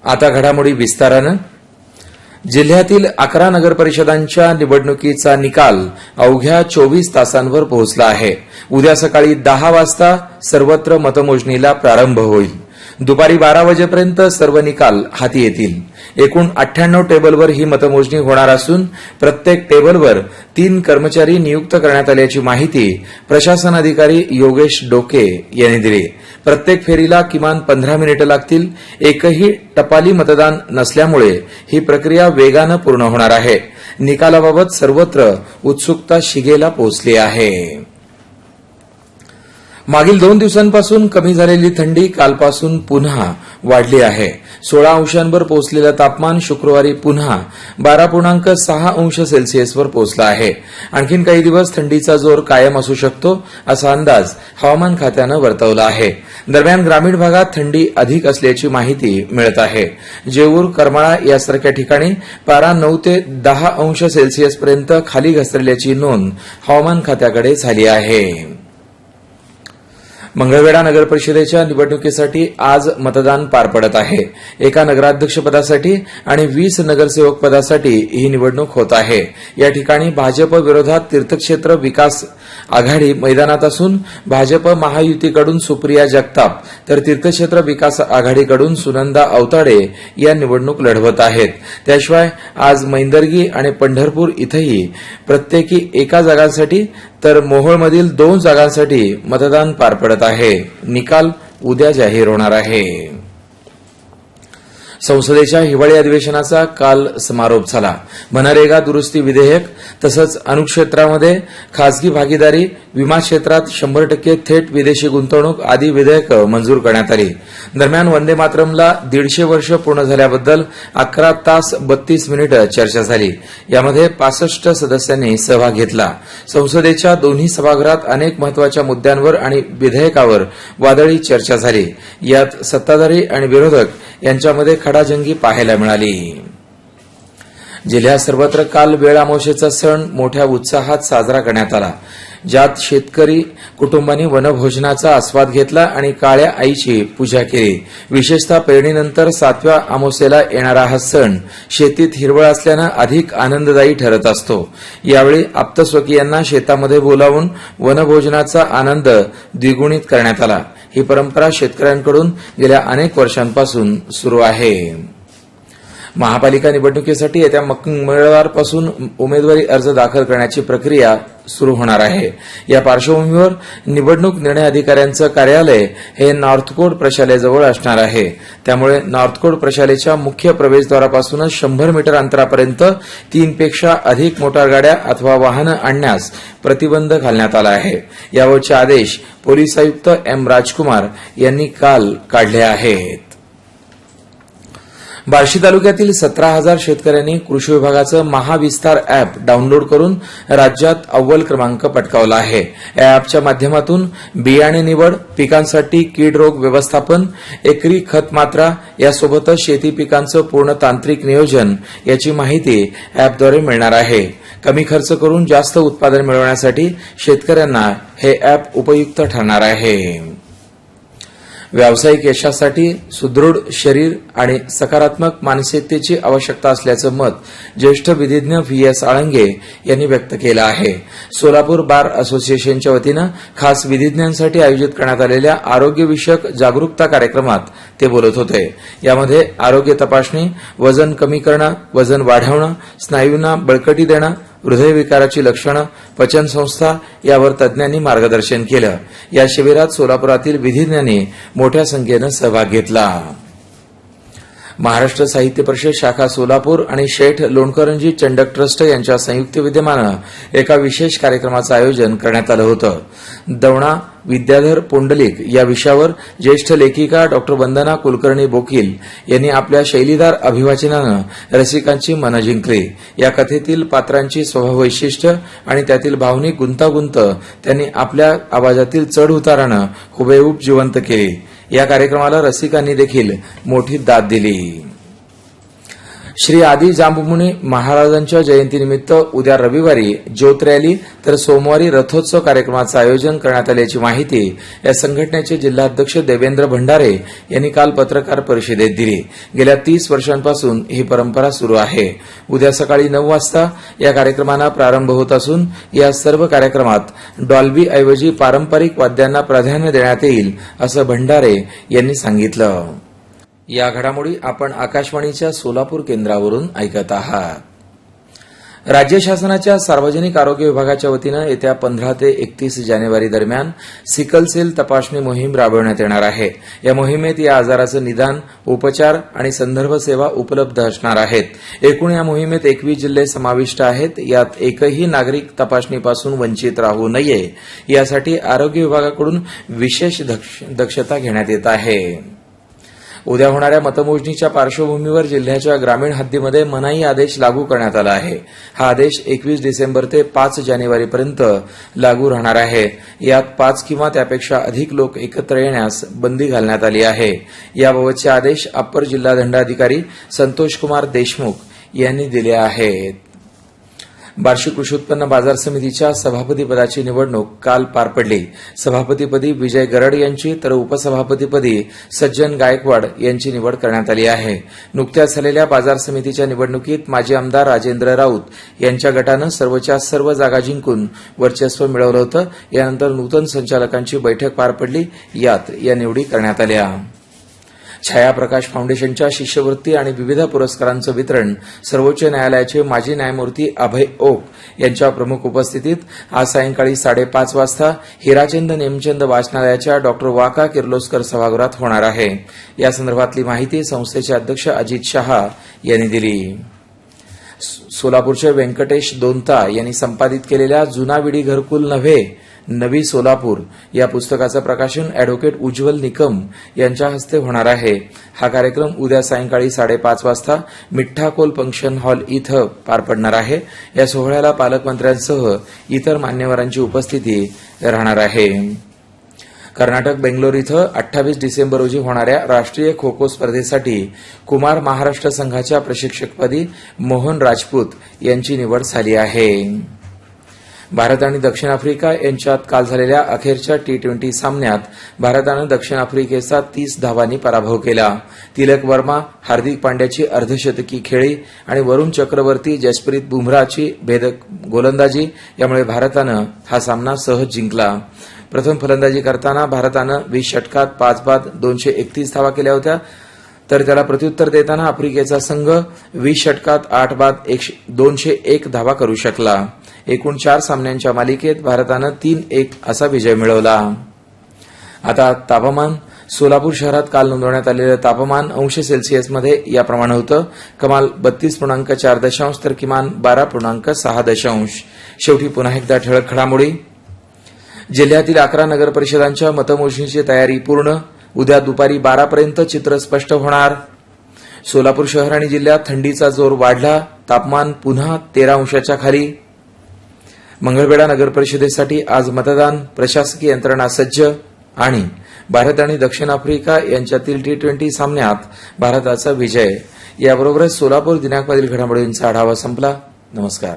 आता घडामोडी विस्तारानं. जिल्ह्यातील 11 नगरपरिषदांच्या निवडणुकीचा निकाल अवघ्या 24 तासांवर पोहोचला आहे. उद्या सकाळी 10 वाजता सर्वत्र मतमोजणीला प्रारंभ होईल. दुपारी 12 वाजेपर्यंत सर्व निकाल हाती येतील. एकूण 98 टेबलवर ही मतमोजणी होणार असून प्रत्येक टेबलवर 3 कर्मचारी नियुक्त करण्यात आल्याची माहिती प्रशासन अधिकारी योगेश डोके यांनी दिली. प्रत्येक फेरीला किमान 15 मिनिटे लागतील. एकही टपाली मतदान नसल्यामुळे ही प्रक्रिया वेगानं पूर्ण होणार आहे. निकालाबाबत सर्वत्र उत्सुकता शिगेला पोहोचली आहे. मागील 2 दिवसांपासून कमी झालेली थंडी कालपासून पुन्हा वाढली आहे. 16 अंशांवर पोहोचलेलं तापमान शुक्रवारी पुन्हा 12.6 अंश सेल्सिअसवर पोहोचलं आहे. आणखीन काही दिवस थंडीचा जोर कायम असू शकतो असा अंदाज हवामान खात्यानं वर्तवला आहे. दरम्यान ग्रामीण भागात थंडी अधिक असल्याची माहिती मिळत आहे. जेऊर, करमाळा यासारख्या ठिकाणी पारा 9 ते 10 अंश सेल्सिअसपर्यंत खाली घसरल्याची नोंद हवामान खात्याकडे झाली आहे. मंगळवेढा नगरपरिषदेच्या निवडणुकीसाठी आज मतदान पार पडत आहे. एका नगराध्यक्षपदासाठी आणि 20 नगरसेवक पदासाठी ही निवडणूक होत आहे. या ठिकाणी भाजप विरोधात तीर्थक्षेत्र विकास आघाडी मैदानात असून भाजप महायुतीकडून सुप्रिया जगताप तर तीर्थक्षेत्र विकास आघाडीकडून सुनंदा अवताडे या निवडणूक लढवत आहेत. त्याशिवाय आज मैंदर्गी आणि पंढरपूर इथंही प्रत्येकी एका जागांसाठी तर मोहोळमधील 2 जागांसाठी मतदान पार पडत आहे. निकाल उद्या जाहीर होणार आहे. संसदेच्या हिवाळी अधिवेशनाचा काल समारोप झाला. मनरेगा दुरुस्ती विधेयक तसंच अनुक्षेत्रामध्ये खासगी भागीदारी, विमा क्षेत्रात 100% थेट विदेशी गुंतवणूक आदी विधेयकं मंजूर करण्यात आली. दरम्यान वंदे मातरमला 150 वर्ष पूर्ण झाल्याबद्दल 11 तास 32 मिनिटं चर्चा झाली. यामध्ये 65 सदस्यांनी सहभाग घेतला. संसदेच्या दोन्ही सभागृहात अनेक महत्वाच्या मुद्द्यांवर आणि विधेयकावर वादळी चर्चा झाली. यात सत्ताधारी आणि विरोधक यांच्यामध्ये खडाजंगी पाहायला मिळाली. जिल्ह्यात सर्वत्र काल वेळ अमावस्येचा सण मोठ्या उत्साहात साजरा करण्यात आला. ज्यात शेतकरी कुटुंबांनी वनभोजनाचा आस्वाद घेतला आणि काळ्या आईची पूजा केली. विशेषतः पेरणीनंतर 7व्या अमावस्येला येणारा हा सण शेतीत हिरवळ असल्यानं अधिक आनंददायी ठरत असतो. यावेळी आप्तस्वकीयांना शेतामध्ये बोलावून वनभोजनाचा आनंद द्विगुणित करण्यात आला. ही परंपरा शेतकऱ्यांकडून गेल्या अनेक वर्षांपासून सुरू आहे. महापालिका निवडणुकीसाठी येत्या मंगळवारपासून उमेदवारी अर्ज दाखल करण्याची प्रक्रिया सुरू होणार आहे. या पार्श्वभूमीवर निवडणूक निर्णय अधिकाऱ्यांचं कार्यालय हे नॉर्थकोट प्रशालेजवळ असणार आहे. त्यामुळे नॉर्थकोट प्रशालेच्या मुख्य प्रवेशद्वारापासूनच 100 मीटर अंतरापर्यंत 3 पेक्षा अधिक मोटारगाड्या अथवा वाहनं आणण्यास प्रतिबंध घालण्यात आला आहे. यावरचे आदेश पोलीस आयुक्त एम राजकुमार यांनी काल काढले आहेत. बार्शी तालुक्यातील 17,000 शेतकऱ्यांनी कृषी विभागाचं महाविस्तार अॅप डाऊनलोड करून राज्यात अव्वल क्रमांक पटकावला आहे. या अॅपच्या माध्यमातून बियाणे निवड, पिकांसाठी कीड रोग व्यवस्थापन, एकरी खत मात्रा यासोबतच शेती पिकांचं पूर्ण तांत्रिक नियोजन याची माहिती अॅपद्वारे मिळणार आहे. कमी खर्च करून जास्त उत्पादन मिळवण्यासाठी शेतकऱ्यांना हे अॅप उपयुक्त ठरणार आहे. व्यावसायिक यशासाठी सुदृढ शरीर आणि सकारात्मक मानसिकतेची आवश्यकता असल्याचं मत ज्येष्ठ विधिज्ञ व्ही.एस. आळंगे यांनी व्यक्त केलं आहे. सोलापूर बार असोसिएशनच्या वतीनं खास विधिज्ञांसाठी आयोजित करण्यात आलेल्या आरोग्यविषयक जागरूकता कार्यक्रमात ते बोलत होते. यामध्ये आरोग्य तपासणी, वजन कमी करणं, वजन वाढवणं, स्नायूंना बळकटी देणं, हृदयविकाराची लक्षणं, पचनसंस्था यावर तज्ज्ञांनी मार्गदर्शन केलं. या शिबिरात सोलापुरातील विधिज्ञांनी मोठ्या संख्येनं सहभाग घेतला. महाराष्ट्र साहित्य परिषद शाखा सोलापूर आणि शेठ लोणकरंजी चंडक ट्रस्ट यांच्या संयुक्त विद्यमानं एका विशेष कार्यक्रमाचं आयोजन करण्यात आलं होतं. दवणा विद्याधर पुंडलिक या विषयावर ज्येष्ठ लेखिका डॉ. वंदना कुलकर्णी बोकील यांनी आपल्या शैलीदार अभिवाचनानं रसिकांची मनं जिंकली. या कथेतील पात्रांची स्वभाव वैशिष्ट्य आणि त्यातील भावनिक गुंतागुंत त्यांनी आपल्या आवाजातील चढ उतारानं हुबेहूब जिवंत केली. या कार्यक्रमाला रसिकांनी देखील मोठी दाद दिली. श्री आदी जांबुमुनी महाराजांच्या जयंतीनिमित्त उद्या रविवारी ज्योत रॅली तर सोमवारी रथोत्सव कार्यक्रमाचं आयोजन करण्यात आल्याची माहिती या संघटनेचे जिल्हाध्यक्ष देवेंद्र भंडारे यांनी काल पत्रकार परिषदेत दिली. गेल्या 30 वर्षांपासून ही परंपरा सुरू आहे. उद्या सकाळी 9 वाजता या कार्यक्रमांना प्रारंभ होत असून या सर्व कार्यक्रमात डॉल्बी ऐवजी पारंपरिक वाद्यांना प्राधान्य देण्यात येईल असं भंडारे यांनी सांगितलं. या घडामोडी आपण आकाशवाणीच्या सोलापूर केंद्रावरून ऐकत आहात. राज्य शासनाच्या सार्वजनिक आरोग्य विभागाच्या वतीनं येत्या 15 ते 31 जानेवारी दरम्यान सिकल सेल तपासणी मोहीम राबवण्यात येणार आहे. या मोहिमेत या आजाराचं निदान, उपचार आणि संदर्भ सेवा उपलब्ध असणार आहेत. एकूण या मोहिमेत 21 जिल्हे समाविष्ट आहेत. यात एकही नागरिक तपासणीपासून वंचित राहू नये यासाठी आरोग्य विभागाकडून विशेष दक्षता घेण्यात येत आहे. उद्या होणाऱ्या मतमोजणीच्या पार्श्वभूमीवर जिल्ह्याच्या ग्रामीण हद्दीमध्ये मनाई आदेश लागू करण्यात आला आहे. हा आदेश 21 डिसेंबर ते 5 जानेवारीपर्यंत लागू राहणार आहे. यात 5 किंवा त्यापेक्षा अधिक लोक एकत्र येण्यास बंदी घालण्यात आली आहे. याबाबतचे आदेश अप्पर जिल्हा दंडाधिकारी संतोषकुमार देशमुख यांनी दिले आहेत. बार्शी कृषी उत्पन्न बाजार समितीच्या सभापतीपदाची निवडणूक काल पार पडली. सभापतीपदी विजय गरड यांची तर उपसभापतीपदी सज्जन गायकवाड यांची निवड करण्यात आली आहे. नुकत्याच झालेल्या बाजार समितीच्या निवडणुकीत माजी आमदार राजेंद्र राऊत यांच्या गटानं सर्वच्या सर्व जागा जिंकून वर्चस्व मिळवलं होतं. यानंतर नूतन संचालकांची बैठक पार पडली. यात या निवडी करण्यात आल्या. छायाप्रकाश फाउंडेशनच्या शिष्यवृत्ती आणि विविध पुरस्कारांचं वितरण सर्वोच्च न्यायालयाचे माजी न्यायमूर्ती अभय ओक यांच्या प्रमुख उपस्थितीत आज सायंकाळी 5:30 वाजता हिराचंद नेमचंद वाचनालयाच्या डॉ. वाका किर्लोस्कर सभागृहात होणार आहे. या संदर्भातली माहिती संस्थेचे अध्यक्ष अजित शहा यांनी दिली. सोलापूरचे व्यंकटेश दोंता यांनी संपादित केलेल्या जुना विडी घरकुल नव्हे नवी सोलापूर या पुस्तकाचं प्रकाशन अॅडव्होकेट उज्ज्वल निकम यांच्या हस्ते होणार आहे. हा कार्यक्रम उद्या सायंकाळी 5:30 वाजता मिठ्ठाकोल फंक्शन हॉल इथं पार पडणार आहे. या सोहळ्याला पालकमंत्र्यांसह इतर मान्यवरांची उपस्थिती राहणार आहे. कर्नाटक बेंगलोर इथं 28 डिसेंबर रोजी होणाऱ्या राष्ट्रीय खो खो स्पर्धेसाठी कुमार महाराष्ट्र संघाच्या प्रशिक्षकपदी मोहन राजपूत यांची निवड झाली आहे. भारत आणि दक्षिण आफ्रिका यांच्यात काल झालेल्या अखेरच्या T20 सामन्यात भारतानं दक्षिण आफ्रिकेचा 30 धावांनी पराभव केला. तिलक वर्मा, हार्दिक पांड्याची अर्धशतकी खेळी आणि वरुण चक्रवर्ती, जसप्रीत बुमराहची भेदक गोलंदाजी यामुळे भारतानं हा सामना सहज जिंकला. प्रथम फलंदाजी करताना भारतानं 20 षटकात 5 बाद 231 धावा केल्या होत्या. तर त्याला प्रत्युत्तर देताना आफ्रिकेचा संघ 20 षटकात 8 बाद 201 धावा करू शकला. एकूण 4 सामन्यांच्या मालिकेत भारतानं 3-1 असा विजय मिळवला. आता तापमान. सोलापूर शहरात काल नोंदवण्यात आलेलं तापमान अंश सेल्सिअसमध्ये याप्रमाणे होतं. कमाल 32.4 तर किमान 12.6. शेवटी पुन्हा एकदा ठळक घडामोडी. जिल्ह्यातील 11 नगर परिषदांच्या मतमोजणीची तयारी पूर्ण. उद्या दुपारी 12 पर्यंत चित्र स्पष्ट होणार. सोलापूर शहर आणि जिल्ह्यात थंडीचा जोर वाढला. तापमान पुन्हा 13 अंशाच्या खाली. मंगळवेढा नगर परिषदेसाठी आज मतदान. प्रशासकीय यंत्रणा सज्ज. आणि भारत आणि दक्षिण आफ्रिका यांच्यातील T20 सामन्यात भारताचा विजय. याबरोबरच सोलापूर दिनांकमधील घडामोडींचा आढावा संपला. नमस्कार.